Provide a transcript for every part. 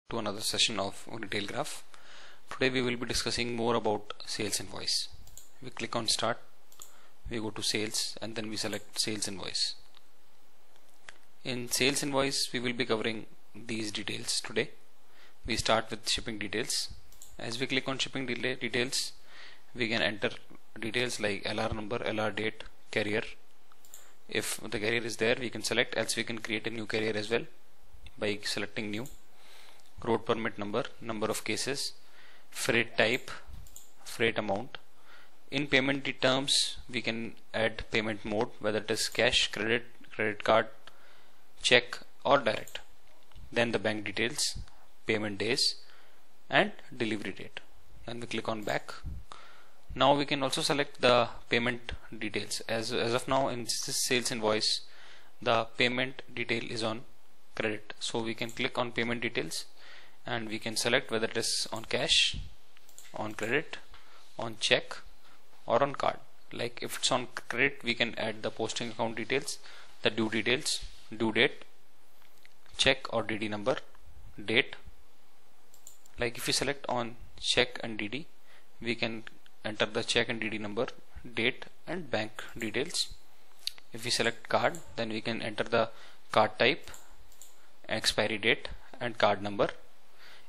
To another session of Retail Graph. Today we will be discussing more about sales invoice. We click on start, we go to sales and then we select sales invoice. In sales invoice we will be covering these details today. We start with shipping details. As we click on shipping details, we can enter details like LR number, LR date, carrier. If the carrier is there we can select, else we can create a new carrier as well by selecting new. Road permit number, number of cases, freight type, freight amount. In payment terms we can add payment mode, whether it is cash, credit card, check or direct. Then the bank details, payment days and delivery date. Then we click on back. Now we can also select the payment details. As of now in this sales invoice the payment detail is on credit, so we can click on payment details and we can select whether it is on cash, on credit, on check or on card. Like if it's on credit we can add the posting account details, the due details, due date, check or DD number, date. Like if we select on check and DD, we can enter the check and DD number, date and bank details. If we select card, then we can enter the card type, expiry date and card number.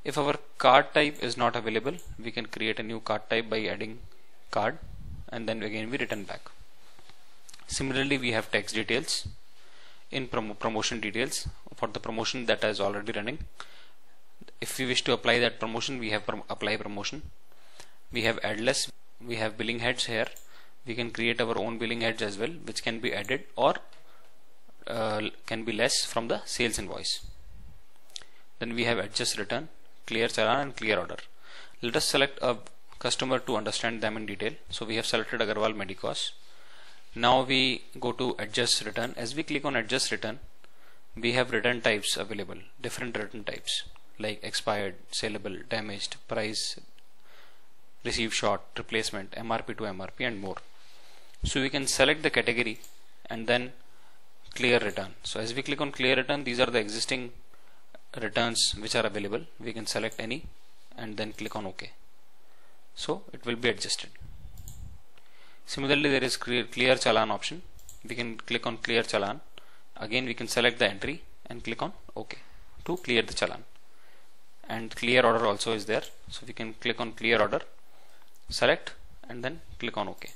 If our card type is not available, we can create a new card type by adding card and then again we return back. Similarly we have tax details. In promotion details, for the promotion that is already running, if we wish to apply that promotion we have apply promotion. We have add less, we have billing heads here. We can create our own billing heads as well, which can be added or can be less from the sales invoice. Then we have adjust return, clear challan and clear order. Let us select a customer to understand them in detail. So we have selected Agarwal Medicos. Now we go to adjust return. As we click on adjust return, we have return types available, different return types like expired, saleable, damaged, price, receive short, replacement, MRP to MRP and more. So we can select the category and then clear return. So as we click on clear return, these are the existing returns which are available. We can select any and then click on OK. So it will be adjusted. Similarly there is clear challan option. We can click on clear challan. Again we can select the entry and click on OK to clear the challan. And clear order also is there. So we can click on clear order, select and then click on OK.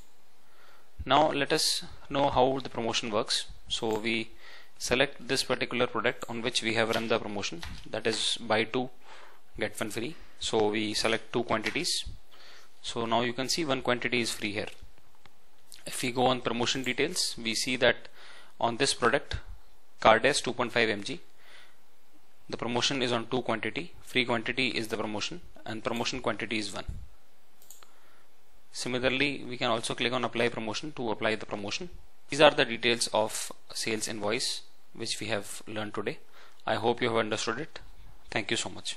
Now let us know how the promotion works. So we select this particular product on which we have run the promotion, that is buy 2 get 1 free. So we select 2 quantities. So now you can see 1 quantity is free here. If we go on promotion details, we see that on this product Cardace 2.5 mg, the promotion is on 2 quantity, free quantity is the promotion and promotion quantity is 1. Similarly we can also click on apply promotion to apply the promotion. These are the details of sales invoice which we have learned today. I hope you have understood it. Thank you so much.